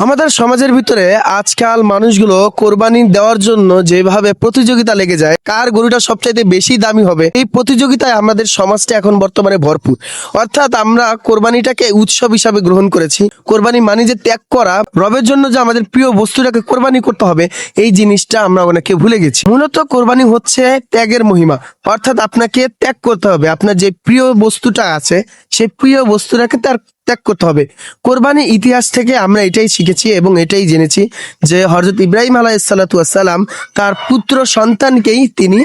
আমাদের সমাজের ভিতরে আজকাল মানুষগুলো কোরবানি দেওয়ার জন্য যেভাবে প্রতিযোগিতা লেগে যায়, কার গরুটা সবচাইতে বেশি দামি হবে, এই প্রতিযোগিতায় আমাদের সমাজটা এখন বর্তমানে ভরপুর। অর্থাৎ আমরা কোরবানিটাকে উৎসব হিসাবে গ্রহণ করেছি। কোরবানি মানে যে ত্যাগ করা, রবের জন্য যে আমাদের প্রিয় বস্তুটাকে কোরবানি করতে হবে, এই জিনিসটা আমরা অনেকে ভুলে গেছি। মূলত কোরবানি হচ্ছে ত্যাগের মহিমা। অর্থাৎ আপনাকে ত্যাগ করতে হবে, আপনার যে প্রিয় বস্তুটা আছে সেই প্রিয় বস্তুটাকে তার ত্যাগ করতে হবে। কোরবানির ইতিহাস থেকে আমরা এটাই শিখেছি এবং এটাই জেনেছি যে হযরত ইব্রাহিম আলাইহিসসালাতু ওয়াসসালাম তার পুত্র সন্তানকেই তিনি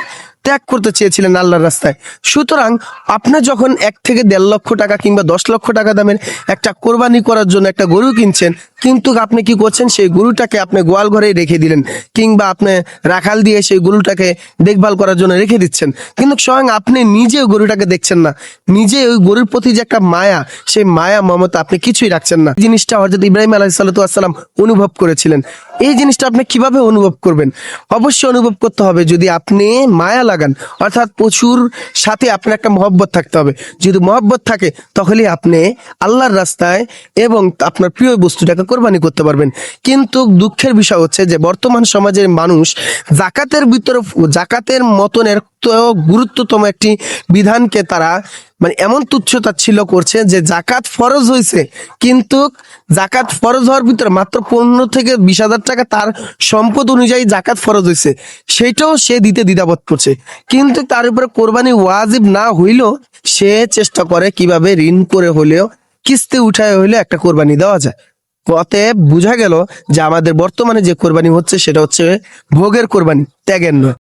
ত্যাগ করতে চেয়েছিলেন আল্লাহর রাস্তায়। সুতরাং আপনার যখন 1 থেকে 1.5 লক্ষ টাকা কিংবা 10 লক্ষ টাকা দামের একটা কোরবানি করার জন্য একটা গরু কিনছেন, কিন্তু আপনি কি করছেন, সেই গরুটাকে আপনি গোয়াল ঘরেই রেখে দিলেন কিংবা আপনি রাখাল দিয়ে সেই গরুটাকে দেখভাল করার জন্য রেখে দিচ্ছেন, কিন্তু স্বয়ং আপনি নিজে ওই গরুটাকে দেখছেন না। নিজে ওই গরুর প্রতি যে একটা মায়া, সেই মায়া মমতা আপনি কিছুই রাখছেন না। এই জিনিসটা হযরত ইব্রাহিম আলাইহিসসালাতু ওয়াসসালাম অনুভব করেছিলেন। এই জিনিসটা আপনি কিভাবে অনুভব করবেন? অবশ্যই অনুভব করতে হবে যদি আপনি মায়া লাগান, অর্থাৎ প্রচুর সাথে আপনার একটা মহব্বত থাকতে হবে। যদি মহব্বত থাকে তখনই আপনি আল্লাহর রাস্তায় এবং আপনার প্রিয় বস্তুটাকে কোরবানি করতে পারবেন। কিন্তু দুঃখের বিষয় হচ্ছে যে বর্তমান সমাজের মানুষ জাকাতের ভিতরে, জাকাতের মতনের তো গুরুত্বতম একটি বিধানকে তারা মানে এমন তুচ্ছ-তাচ্ছিল্য করছে যে জাকাত ফরজ হয়েছে, কিন্তু জাকাত ফরজ হওয়ার ভিতরে মাত্র 15 থেকে 20,000 টাকা তার সম্পদ অনুযায়ী জাকাত ফরজ হয়েছে, সেটাও সে দিতে দ্বিধাবোধ করছে। কিন্তু তার উপরে কোরবানি ওয়াজিব না হইলেও সে চেষ্টা করে কিভাবে ঋণ করে হলেও, কিস্তি উঠায় হলেও একটা কোরবানি দেওয়া যায়। অতএব বোঝা গেল যে আমাদের বর্তমানে যে কোরবানি হচ্ছে সেটা হচ্ছে ভোগের কোরবানি, ত্যাগের নয়।